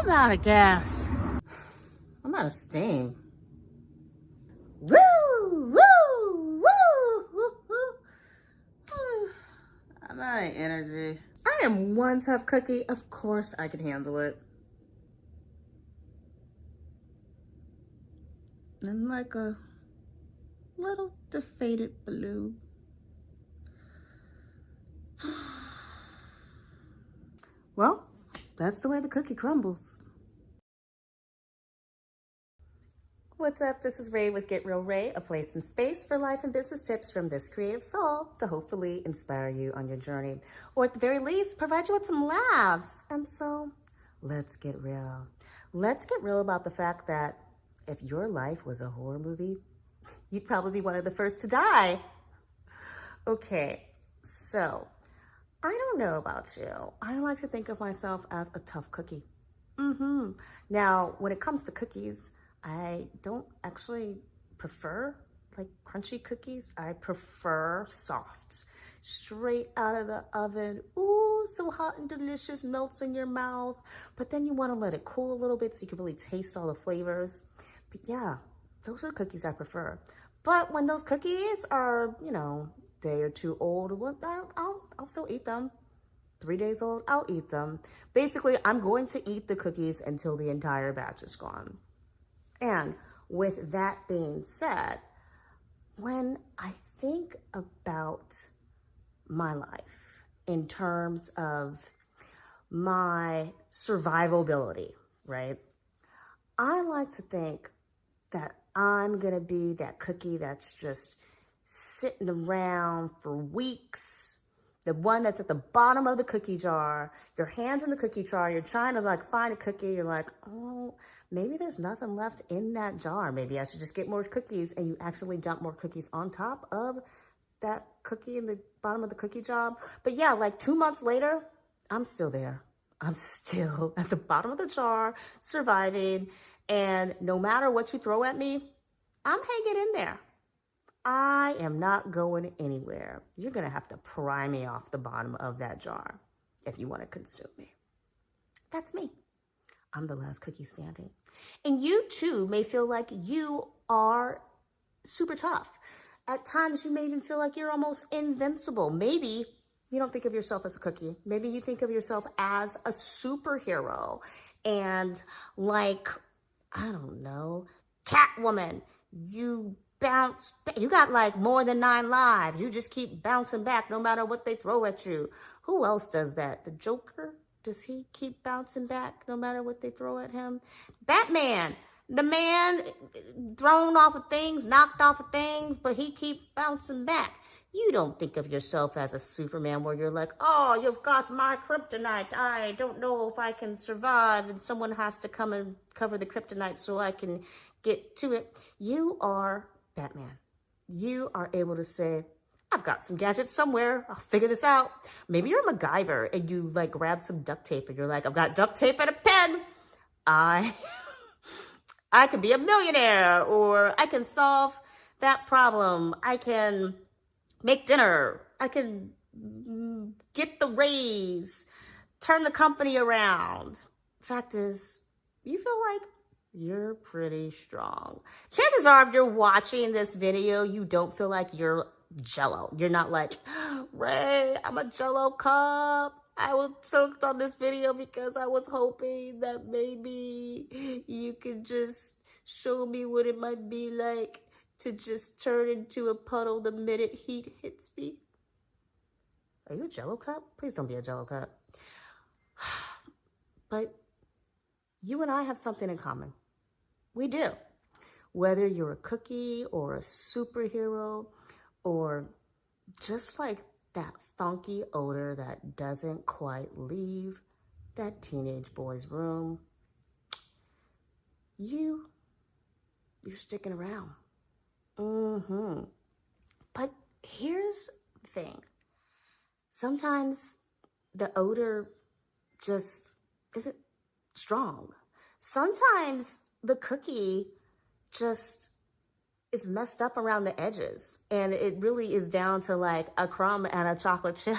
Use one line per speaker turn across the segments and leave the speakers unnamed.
I'm out of gas. I'm out of steam. Woo! Woo! Woo! Woo! Woo! I'm out of energy. I am one tough cookie. Of course I can handle it. And like a little defeated balloon. Well, that's the way the cookie crumbles. What's up? This is Ray with Get Real Ray, a place and space for life and business tips from this creative soul to hopefully inspire you on your journey, or at the very least, provide you with some laughs. And so, let's get real. Let's get real about the fact that if your life was a horror movie, you'd probably be one of the first to die. Okay, so I don't know about you. I like to think of myself as a tough cookie. Now, when it comes to cookies, I don't actually prefer like crunchy cookies. I prefer soft, straight out of the oven. Ooh, so hot and delicious, melts in your mouth. But then you want to let it cool a little bit so you can really taste all the flavors. But yeah, those are the cookies I prefer. But when those cookies are, day or two old, well, I'll still eat them. 3 days old, I'll eat them. Basically, I'm going to eat the cookies until the entire batch is gone. And with that being said, when I think about my life in terms of my survivability, right? I like to think that I'm gonna be that cookie that's just sitting around for weeks, the one that's at the bottom of the cookie jar, your hands in the cookie jar, you're trying to like find a cookie, you're like, oh, maybe there's nothing left in that jar. Maybe I should just get more cookies, and you accidentally dump more cookies on top of that cookie in the bottom of the cookie jar. But yeah, like 2 months later, I'm still there. I'm still at the bottom of the jar, surviving. And no matter what you throw at me, I'm hanging in there. I am not going anywhere. You're gonna have to pry me off the bottom of that jar if you want to consume me. That's me. I'm the last cookie standing. And you too may feel like you are super tough. At times you may even feel like you're almost invincible. Maybe you don't think of yourself as a cookie. Maybe you think of yourself as a superhero. And like, I don't know, Catwoman, you bounce back. You got like more than 9 lives. You just keep bouncing back no matter what they throw at you. Who else does that? The Joker? Does he keep bouncing back no matter what they throw at him? Batman, the man thrown off of things, knocked off of things, but he keep bouncing back. You don't think of yourself as a Superman where you're like, oh, you've got my kryptonite. I don't know if I can survive, and someone has to come and cover the kryptonite so I can get to it. You are Batman. You are able to say, I've got some gadgets somewhere. I'll figure this out. Maybe you're MacGyver and you like grab some duct tape and you're like, I've got duct tape and a pen. I could be a millionaire, or I can solve that problem. I can make dinner. I can get the raise, turn the company around. Fact is, you feel like you're pretty strong. Chances are if you're watching this video, you don't feel like you're Jello. You're not like, Ray, I'm a Jello cup. I was hooked on this video because I was hoping that maybe you could just show me what it might be like to just turn into a puddle the minute heat hits me. Are you a Jello cup? Please don't be a Jello cup. But you and I have something in common. We do. Whether you're a cookie or a superhero, or just like that funky odor that doesn't quite leave that teenage boy's room, you're sticking around. But here's the thing. Sometimes the odor just isn't strong. Sometimes the cookie just is messed up around the edges, and it really is down to like a crumb and a chocolate chip.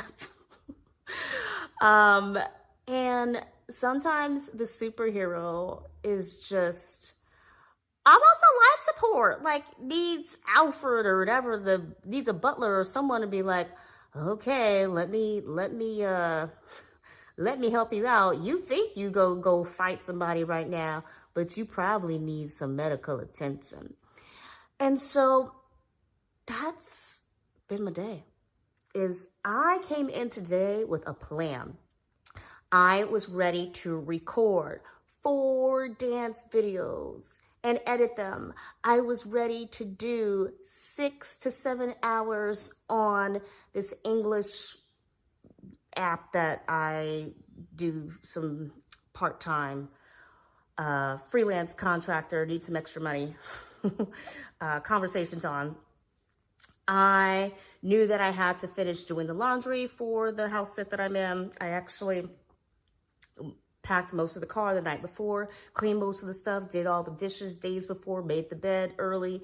And sometimes the superhero is just almost a life support, like needs Alfred or whatever, needs a butler or someone to be like, okay, let me help you out. You think you go fight somebody right now, but you probably need some medical attention. And so that's been my day. I came in today with a plan. I was ready to record 4 dance videos and edit them. I was ready to do 6 to 7 hours on this English app that I do some part-time freelance contractor, need some extra money conversations on. I knew that I had to finish doing the laundry for the house sit that I'm in. I actually packed most of the car the night before, cleaned most of the stuff, did all the dishes days before, made the bed early,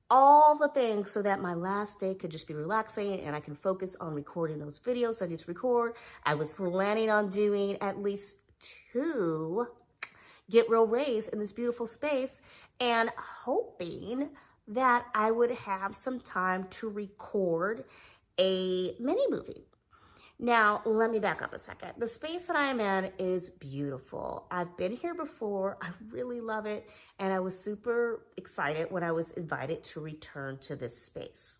all the things so that my last day could just be relaxing and I can focus on recording those videos I need to record. I was planning on doing at least 2 Get Real Rays in this beautiful space and hoping that I would have some time to record a mini movie. Now, let me back up a second. The space that I am in is beautiful. I've been here before. I really love it. And I was super excited when I was invited to return to this space.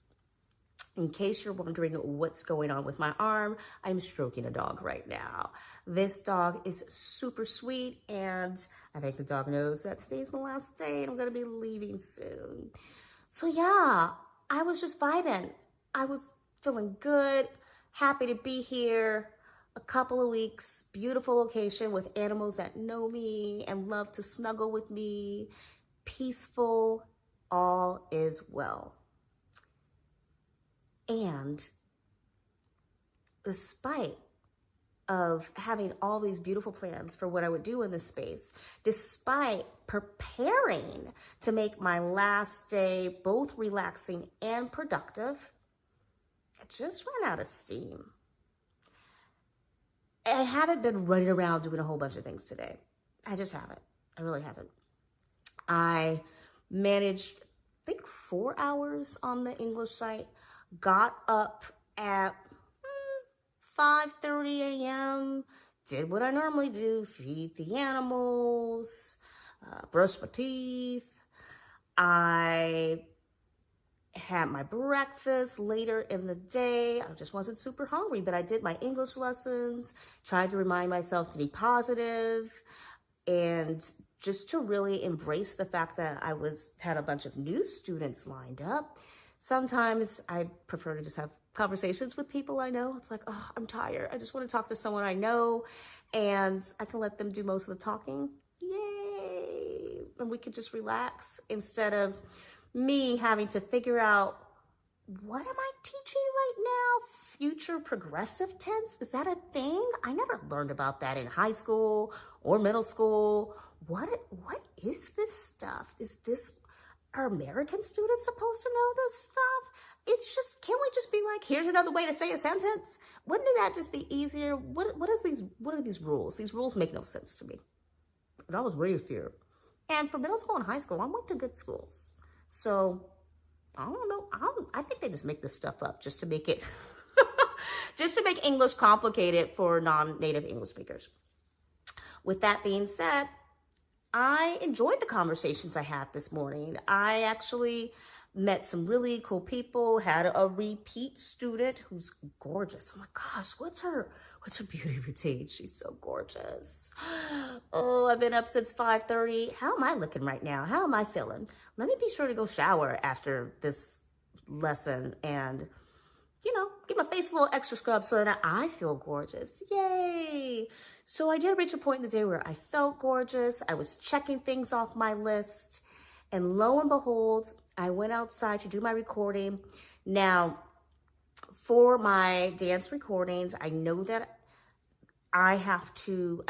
In case you're wondering what's going on with my arm, I'm stroking a dog right now. This dog is super sweet, and I think the dog knows that today's my last day and I'm gonna be leaving soon. So yeah, I was just vibing. I was feeling good, happy to be here. A couple of weeks, beautiful location with animals that know me and love to snuggle with me. Peaceful, all is well. And despite of having all these beautiful plans for what I would do in this space, despite preparing to make my last day both relaxing and productive, I just ran out of steam. I haven't been running around doing a whole bunch of things today. I just haven't. I really haven't. I managed, I think, 4 hours on the English site, got up at 5:30 a.m., did what I normally do, feed the animals, brush my teeth. I had my breakfast later in the day. I just wasn't super hungry, but I did my English lessons, tried to remind myself to be positive and just to really embrace the fact that I had a bunch of new students lined up. Sometimes I prefer to just have conversations with people I know. It's like, oh, I'm tired. I just want to talk to someone I know and I can let them do most of the talking. Yay! And we could just relax instead of me having to figure out, what am I teaching right now? Future progressive tense? Is that a thing? I never learned about that in high school or middle school. What is this stuff? Are American students supposed to know this stuff? It's just, can't we just be like, here's another way to say a sentence? Wouldn't that just be easier? What are these rules? These rules make no sense to me. And I was raised here. And for middle school and high school, I went to good schools. So I don't know. I think they just make this stuff up just to make it, just to make English complicated for non-native English speakers. With that being said, I enjoyed the conversations I had this morning. I actually met some really cool people, had a repeat student who's gorgeous. Oh my gosh, what's her beauty routine? She's so gorgeous. Oh, I've been up since 5:30. How am I looking right now? How am I feeling? Let me be sure to go shower after this lesson and, give my face a little extra scrub so that I feel gorgeous. Yay! So I did reach a point in the day where I felt gorgeous. I was checking things off my list. And lo and behold, I went outside to do my recording. Now, for my dance recordings, I know that I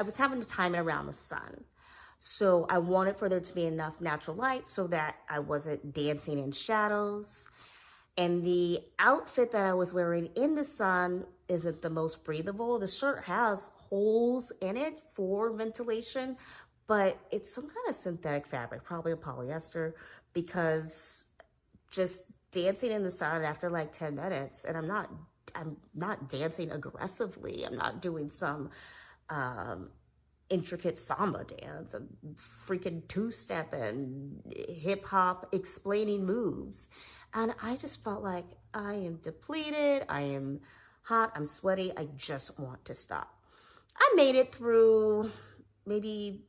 was having to time it around the sun. So I wanted for there to be enough natural light so that I wasn't dancing in shadows. And the outfit that I was wearing in the sun isn't the most breathable. The shirt has holes in it for ventilation, but it's some kind of synthetic fabric, probably a polyester, because just dancing in the sun after like 10 minutes, and I'm not dancing aggressively. I'm not doing some intricate samba dance, a freaking two-step and hip hop explaining moves. And I just felt like I am depleted, I am hot, I'm sweaty, I just want to stop. I made it through maybe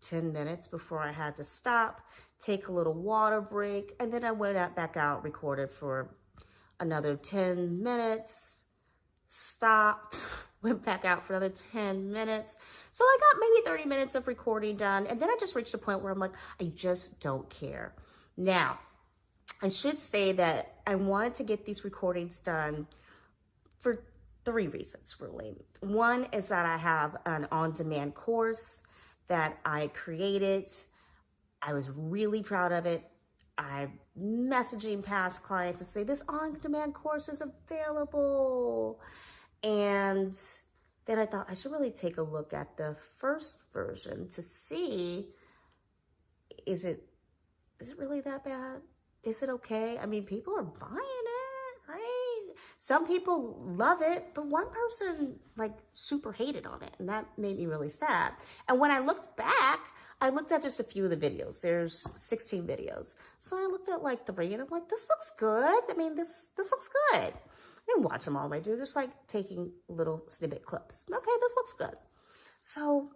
10 minutes before I had to stop, take a little water break, and then I went back out, recorded for another 10 minutes, stopped, went back out for another 10 minutes. So I got maybe 30 minutes of recording done, and then I just reached a point where I'm like, I just don't care. Now, I should say that I wanted to get these recordings done for 3 reasons, really. One is that I have an on-demand course that I created. I was really proud of it. I'm messaging past clients to say this on-demand course is available. And then I thought I should really take a look at the first version to see, is it really that bad? Is it okay? I mean, people are buying it, right? Some people love it, but one person like super hated on it, and that made me really sad. And when I looked back, I looked at just a few of the videos. There's 16 videos. So I looked at like 3 and I'm like, this looks good. I mean, this looks good. I didn't watch them all the way through, just like taking little snippet clips. Okay, this looks good. So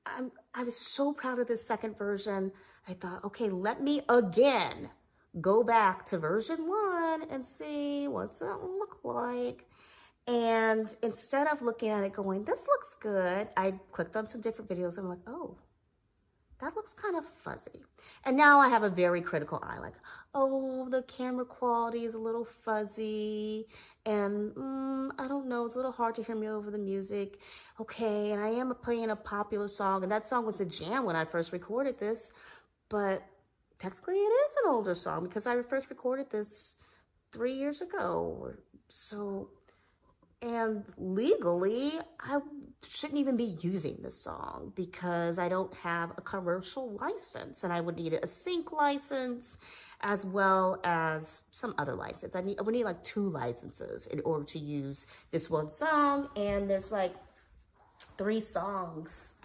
I was so proud of this second version. I thought, okay, let me again go back to version 1 and see what's that look like. And instead of looking at it going, this looks good, I clicked on some different videos and I'm like, oh, that looks kind of fuzzy. And now I have a very critical eye, like, oh, the camera quality is a little fuzzy, and I don't know, it's a little hard to hear me over the music. Okay, and I am playing a popular song, and that song was the jam when I first recorded this, but technically it is an older song because I first recorded this 3 years ago. So, and legally, I shouldn't even be using this song because I don't have a commercial license, and I would need a sync license as well as some other license. I would need like 2 licenses in order to use this one song, and there's like 3 songs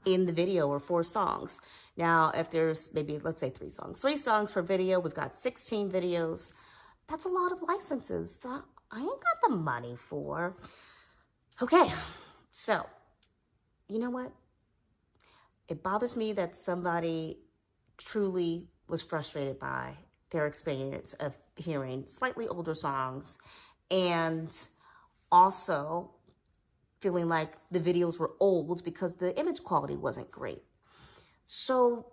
in the video, or 4 songs. Now, if there's maybe, let's say 3 songs per video, we've got 16 videos. That's a lot of licenses that I ain't got the money for. Okay, so, you know what? It bothers me that somebody truly was frustrated by their experience of hearing slightly older songs and also feeling like the videos were old because the image quality wasn't great. So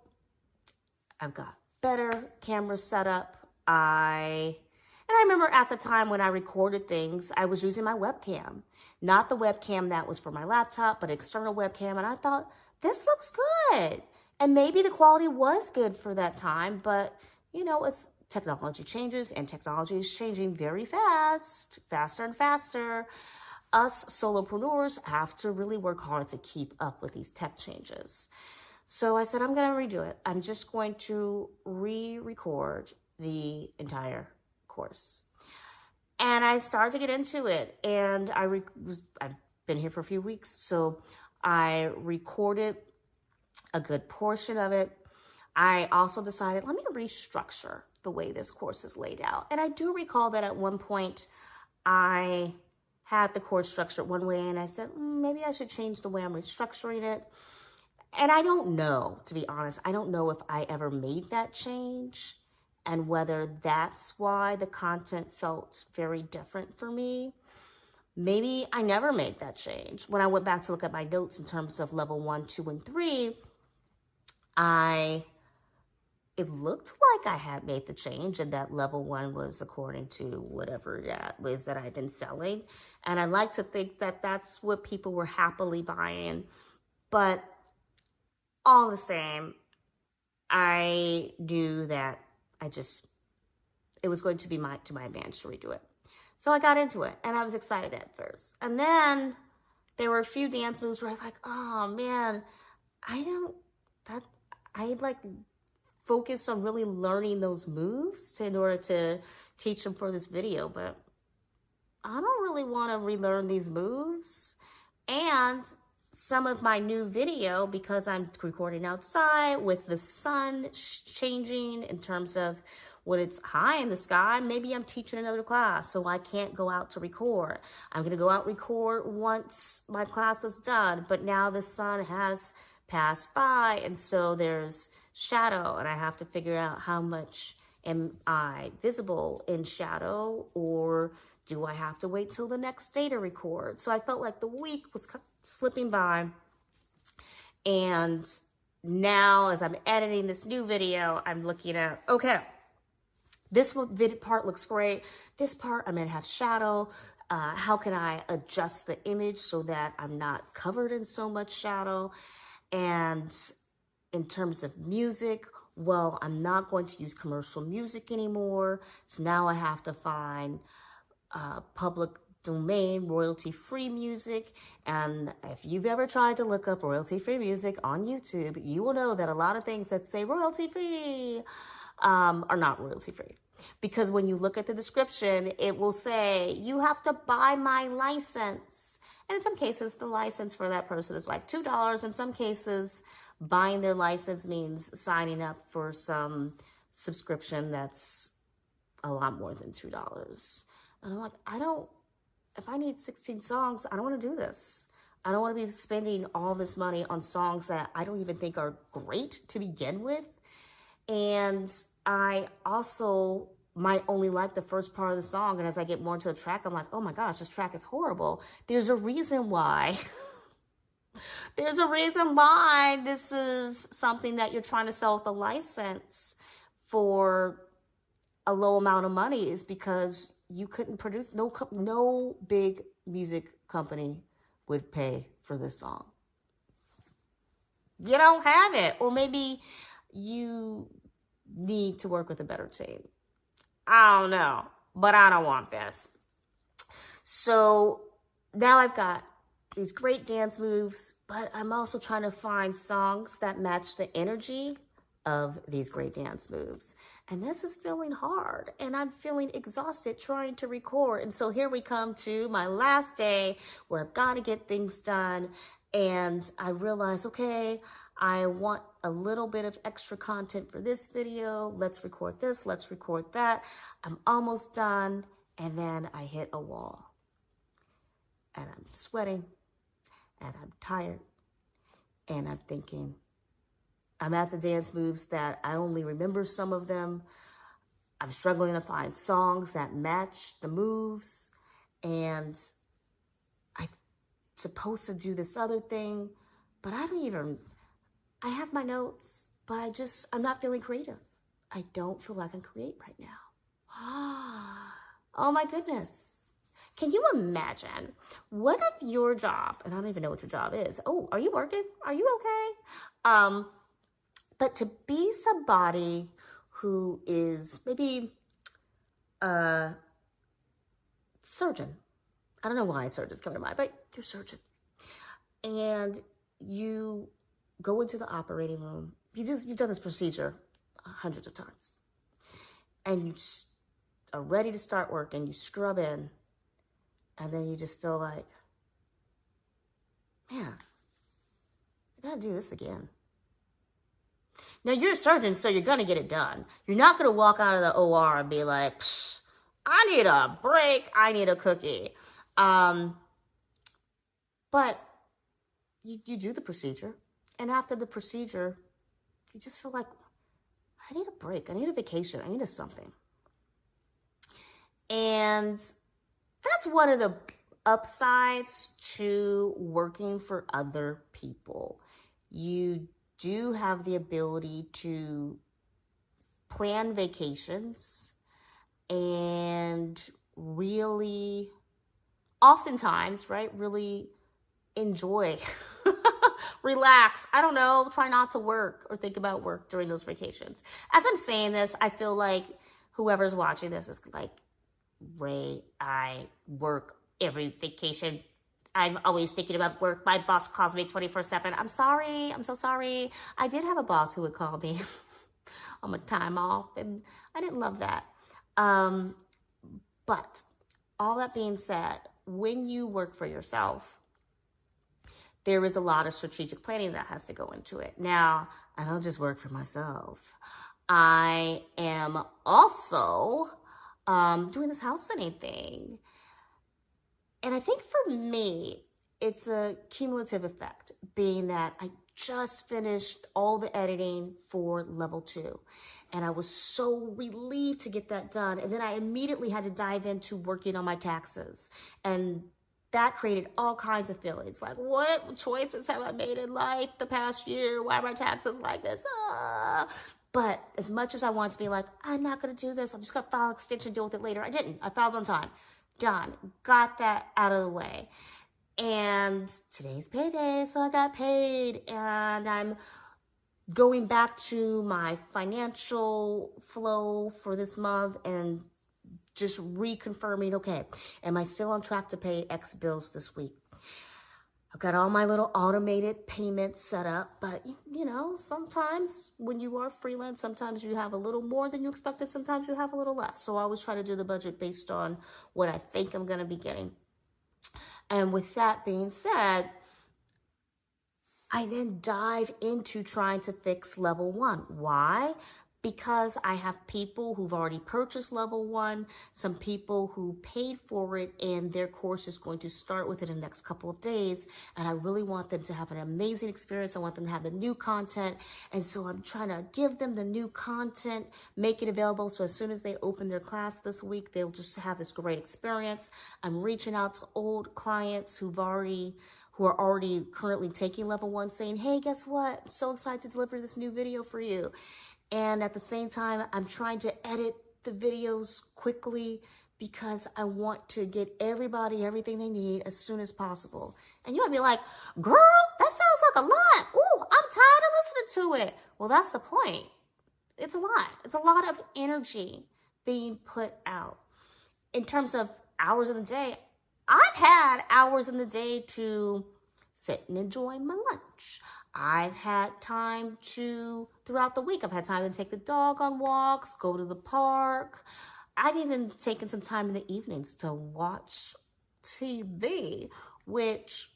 I've got better camera setup. And I remember at the time when I recorded things, I was using my webcam, not the webcam that was for my laptop, but external webcam. And I thought, this looks good. And maybe the quality was good for that time, but you know, as technology changes, and technology is changing very fast, faster and faster, us solopreneurs have to really work hard to keep up with these tech changes. So I said, I'm going to redo it. I'm just going to re-record the entire course. And I started to get into it, and I've been here for a few weeks, so I recorded a good portion of it. I also decided, let me restructure the way this course is laid out. And I do recall that at one point I had the course structured one way, and I said, maybe I should change the way I'm restructuring it. And I don't know, to be honest, I don't know if I ever made that change and whether that's why the content felt very different for me. Maybe I never made that change. When I went back to look at my notes in terms of level 1, 2, and 3, it looked like I had made the change, and that level 1 was according to whatever that was that I'd been selling. And I like to think that that's what people were happily buying. But all the same, I knew that it was going to be to my advantage to redo it. So I got into it, and I was excited at first. And then there were a few dance moves where I was like, oh man, I like focused on really learning those moves in order to teach them for this video, but I don't really want to relearn these moves. And some of my new video, because I'm recording outside with the sun changing in terms of when it's high in the sky, maybe I'm teaching another class, so I can't go out to record. I'm going to go out record once my class is done, but now the sun has passed by, and so there's shadow, and I have to figure out how much am I visible in shadow, or do I have to wait till the next day to record? So I felt like the week was slipping by, and now as I'm editing this new video, I'm looking at, okay, this part looks great. This part, I'm gonna have shadow. How can I adjust the image so that I'm not covered in so much shadow? And in terms of music, well, I'm not going to use commercial music anymore. So now I have to find public domain royalty-free music. And if you've ever tried to look up royalty-free music on YouTube, you will know that a lot of things that say royalty-free are not royalty-free. Because when you look at the description, it will say, you have to buy my license. And in some cases, the license for that person is like $2. In some cases, buying their license means signing up for some subscription that's a lot more than $2. And I'm like, if I need 16 songs, I don't want to do this. I don't want to be spending all this money on songs that I don't even think are great to begin with. And I also might only like the first part of the song. And as I get more into the track, I'm like, oh my gosh, this track is horrible. There's a reason why. There's a reason why this is something that you're trying to sell with a license for a low amount of money, is because you couldn't produce, no big music company would pay for this song. You don't have it. Or maybe you need to work with a better team. I don't know, but I don't want this. So now I've got these great dance moves, but I'm also trying to find songs that match the energy of these great dance moves. And this is feeling hard, and I'm feeling exhausted trying to record. And so here we come to my last day where I've got to get things done. And I realize, okay, I want a little bit of extra content for this video. Let's record this, let's record that. I'm almost done, and then I hit a wall. And I'm sweating, and I'm tired, and I'm thinking, I'm at the dance moves that I only remember some of them. I'm struggling to find songs that match the moves, and I'm supposed to do this other thing, but I have my notes, but I'm not feeling creative. I don't feel like I can create right now. Oh my goodness. Can you imagine? What if your job, and I don't even know what your job is. Oh, are you working? Are you okay? But to be somebody who is maybe a surgeon. I don't know why surgeons come to mind, but you're a surgeon. And you go into the operating room. You've done this procedure hundreds of times. And you are ready to start work, and you scrub in. And then you just feel like, man, I gotta do this again. Now, you're a surgeon, so you're going to get it done. You're not going to walk out of the OR and be like, I need a break. I need a cookie. But you do the procedure. And after the procedure, you just feel like, I need a break. I need a vacation. I need a something. And that's one of the upsides to working for other people. You do have the ability to plan vacations and really, oftentimes, right, really enjoy, relax. I don't know, try not to work or think about work during those vacations. As I'm saying this, I feel like, whoever's watching this is like, Ray, I work every vacation. I'm always thinking about work. My boss calls me 24/7. I'm sorry. I'm so sorry. I did have a boss who would call me on my time off, and I didn't love that. But all that being said, when you work for yourself, there is a lot of strategic planning that has to go into it. Now, I don't just work for myself. I am also doing this house sitting thing. And I think for me, it's a cumulative effect, being that I just finished all the editing for level 2. And I was so relieved to get that done. And then I immediately had to dive into working on my taxes. And that created all kinds of feelings. Like, what choices have I made in life the past year? Why are my taxes like this? But as much as I want to be like, I'm not going to do this, I'm just going to file an extension, deal with it later, I didn't. I filed on time. Done. Got that out of the way. And today's payday, so I got paid. And I'm going back to my financial flow for this month and just reconfirming, okay, am I still on track to pay X bills this week? I've got all my little automated payments set up, but you know, sometimes when you are freelance, sometimes you have a little more than you expected, sometimes you have a little less. So I always try to do the budget based on what I think I'm going to be getting. And with that being said, I then dive into trying to fix level 1. Why? Because I have people who've already purchased level 1, some people who paid for it, and their course is going to start within the next couple of days. And I really want them to have an amazing experience. I want them to have the new content. And so I'm trying to give them the new content, make it available. So as soon as they open their class this week, they'll just have this great experience. I'm reaching out to old clients who are already currently taking level 1, saying, hey, guess what? I'm so excited to deliver this new video for you. And at the same time, I'm trying to edit the videos quickly because I want to get everybody everything they need as soon as possible. And you might be like, girl, that sounds like a lot. Ooh, I'm tired of listening to it. Well, that's the point. It's a lot. It's a lot of energy being put out. In terms of hours in the day, I've had hours in the day to sit and enjoy my lunch. I've had time throughout the week, I've had time to take the dog on walks, go to the park. I've even taken some time in the evenings to watch TV, which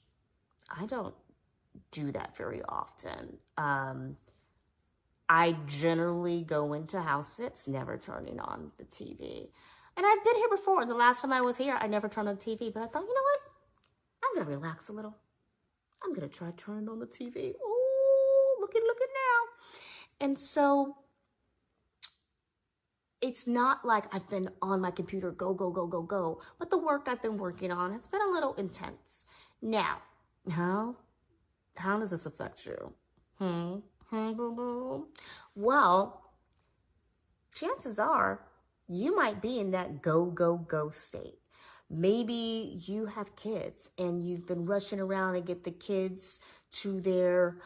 I don't do that very often. I generally go into house sits, never turning on the TV. And I've been here before. The last time I was here, I never turned on the TV, but I thought, you know what? I'm going to relax a little. I'm going to try turning on the TV. Oh, look at now. And so it's not like I've been on my computer, go, go, go, go, go. But the work I've been working on has been a little intense. Now, how does this affect you? Well, chances are you might be in that go, go, go state. Maybe you have kids and you've been rushing around to get the kids to their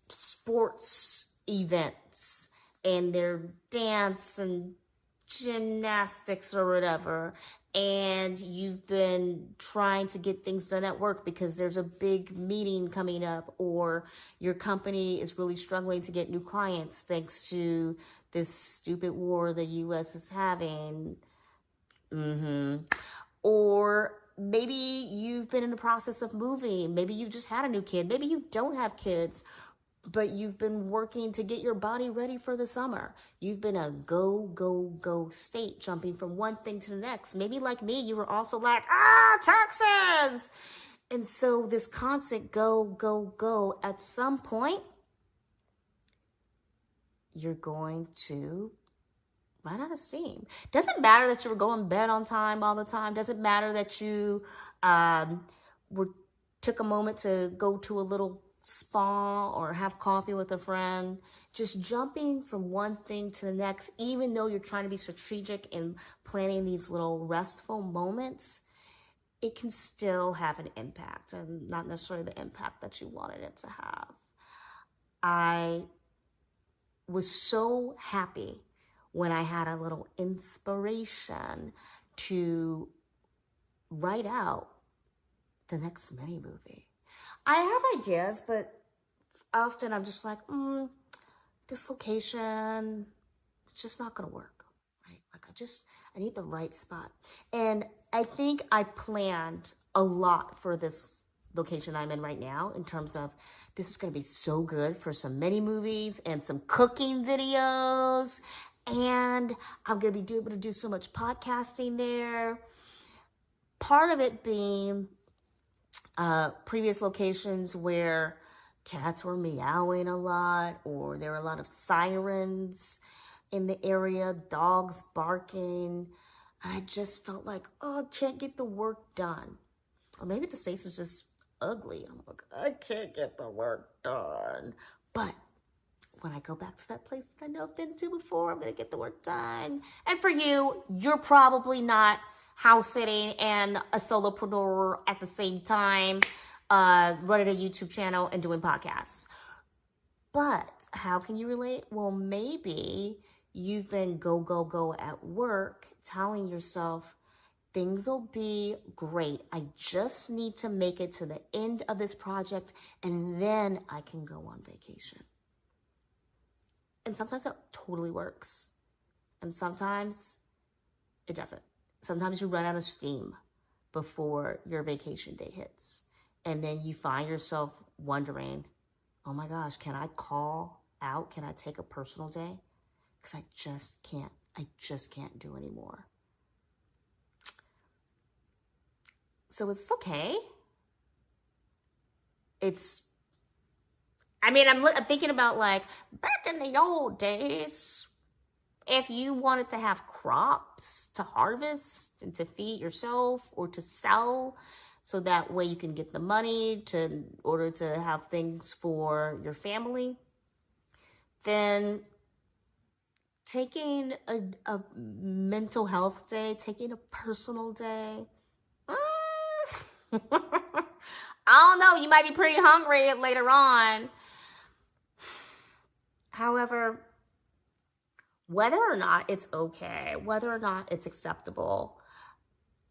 sports events and their dance and gymnastics or whatever. And you've been trying to get things done at work because there's a big meeting coming up, or your company is really struggling to get new clients thanks to this stupid war the U.S. is having. Or maybe you've been in the process of moving. Maybe you just had a new kid. Maybe you don't have kids, but you've been working to get your body ready for the summer. You've been a go, go, go state, jumping from one thing to the next. Maybe like me, you were also like, taxes. And so this constant go, go, go, at some point, you're going to run out of steam. Doesn't matter that you were going to bed on time all the time. Doesn't matter that you took a moment to go to a little spa or have coffee with a friend. Just jumping from one thing to the next, even though you're trying to be strategic in planning these little restful moments, it can still have an impact, and not necessarily the impact that you wanted it to have. I was so happy when I had a little inspiration to write out the next mini movie. I have ideas, but often I'm just like, this location, it's just not gonna work, right? Like I need the right spot. And I think I planned a lot for this location I'm in right now in terms of this is gonna be so good for some mini movies and some cooking videos. And I'm gonna be able to do so much podcasting there. Part of it being previous locations where cats were meowing a lot, or there were a lot of sirens in the area, dogs barking, and I just felt like, oh, I can't get the work done. Or maybe the space is just ugly. I'm like, I can't get the work done. But when I go back to that place that I know I've been to before, I'm gonna get the work done. And for you, you're probably not house sitting and a solopreneur at the same time, running a YouTube channel and doing podcasts. But how can you relate? Well, maybe you've been go at work telling yourself, things will be great. I just need to make it to the end of this project and then I can go on vacation. And sometimes that totally works. And sometimes it doesn't. Sometimes you run out of steam before your vacation day hits. And then you find yourself wondering, oh my gosh, can I call out? Can I take a personal day? Because I just can't do anymore. So it's okay. I'm thinking about like back in the old days, if you wanted to have crops to harvest and to feed yourself or to sell, so that way you can get the money in order to have things for your family, then taking a mental health day, taking a personal day, I don't know, you might be pretty hungry later on. However, whether or not it's okay, whether or not it's acceptable,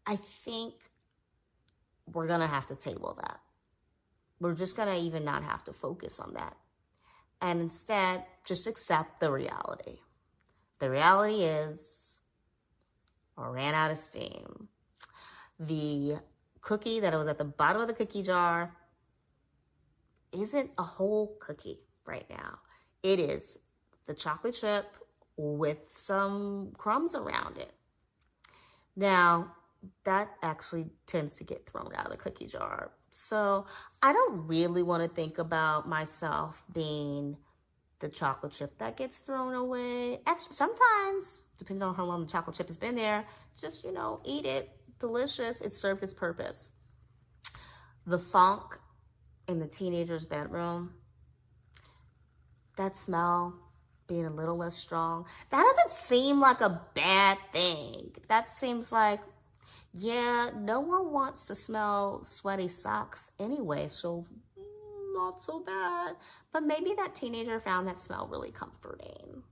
I think we're gonna have to table that. We're just gonna even not have to focus on that. And instead, just accept the reality. The reality is, I ran out of steam. The cookie that was at the bottom of the cookie jar isn't a whole cookie right now. It is the chocolate chip with some crumbs around it. Now, that actually tends to get thrown out of the cookie jar. So I don't really want to think about myself being the chocolate chip that gets thrown away. Actually, sometimes, depending on how long the chocolate chip has been there, just, eat it. Delicious. It served its purpose. The funk in the teenager's bedroom, that smell being a little less strong, that doesn't seem like a bad thing. That seems like, yeah, no one wants to smell sweaty socks anyway, so not so bad. But maybe that teenager found that smell really comforting.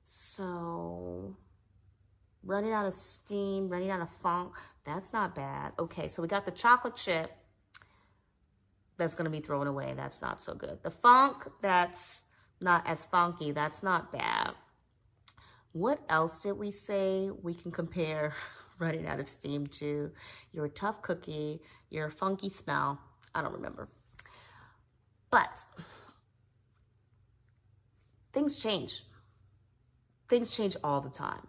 So running out of steam, running out of funk, that's not bad. Okay, so we got the chocolate chip that's gonna be thrown away. That's not so good. The funk, that's not as funky. That's not bad. What else did we say we can compare running out of steam to? Your tough cookie, your funky smell. I don't remember. But things change. Things change all the time.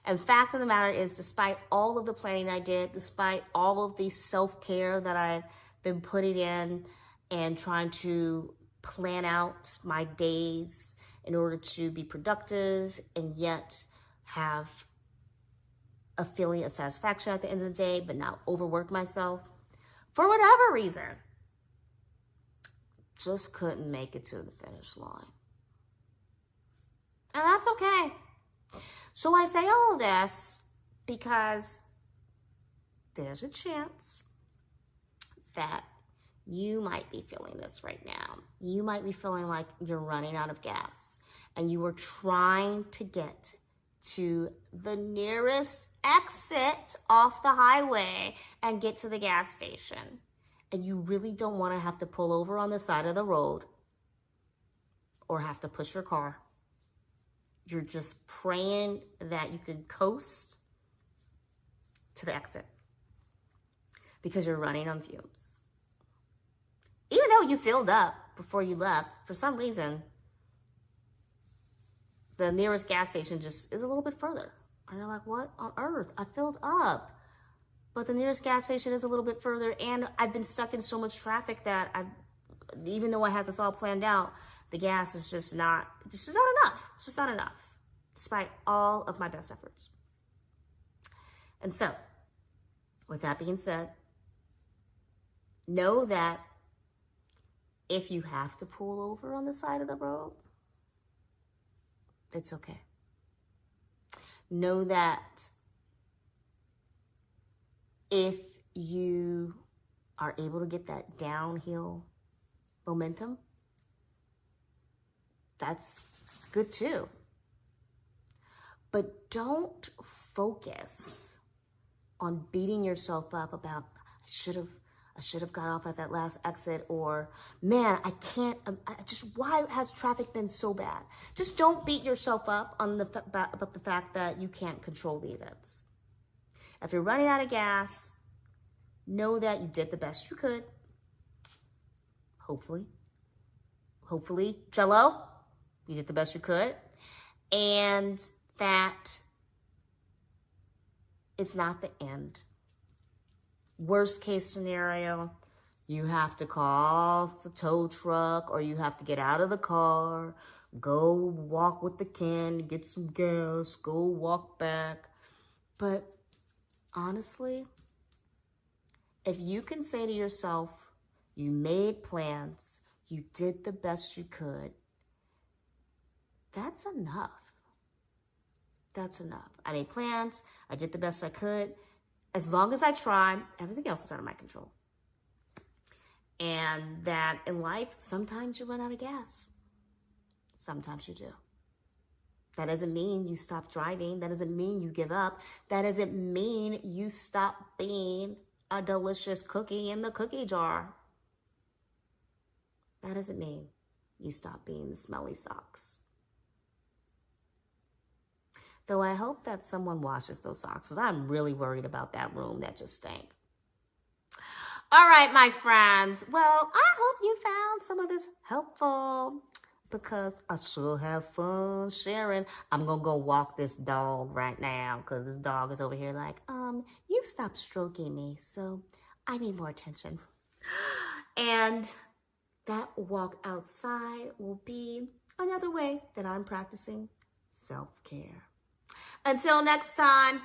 And fact of the matter is, despite all of the planning I did, despite all of the self-care that I've been putting in and trying to plan out my days in order to be productive and yet have a feeling of satisfaction at the end of the day, but not overwork myself, for whatever reason, just couldn't make it to the finish line. And that's okay. So I say all of this because there's a chance that You might be feeling this right now. You might be feeling like you're running out of gas and you are trying to get to the nearest exit off the highway and get to the gas station. And you really don't want to have to pull over on the side of the road or have to push your car. You're just praying that you can coast to the exit because you're running on fumes. Even though you filled up before you left, for some reason, the nearest gas station just is a little bit further. And you're like, what on earth? I filled up. But the nearest gas station is a little bit further, and I've been stuck in so much traffic that even though I had this all planned out, the gas is just not enough. It's just not enough, despite all of my best efforts. And so, with that being said, know that if you have to pull over on the side of the road, it's okay. Know that if you are able to get that downhill momentum, that's good too. But don't focus on beating yourself up about, I should have got off at that last exit, or man, why has traffic been so bad? Just don't beat yourself up on about the fact that you can't control the events. If you're running out of gas, know that you did the best you could. Hopefully, Jello, you did the best you could. And that it's not the end. Worst case scenario, you have to call the tow truck, or you have to get out of the car, go walk with the can, get some gas, go walk back. But honestly, if you can say to yourself, you made plans, you did the best you could, that's enough. That's enough. I made plans, I did the best I could. As long as I try, everything else is out of my control. And that in life, sometimes you run out of gas. Sometimes you do. That doesn't mean you stop driving. That doesn't mean you give up. That doesn't mean you stop being a delicious cookie in the cookie jar. That doesn't mean you stop being the smelly socks. Though I hope that someone washes those socks, because I'm really worried about that room that just stank. All right, my friends. Well, I hope you found some of this helpful, because I sure have fun sharing. I'm going to go walk this dog right now, because this dog is over here like, you stopped stroking me, so I need more attention. And that walk outside will be another way that I'm practicing self-care. Until next time,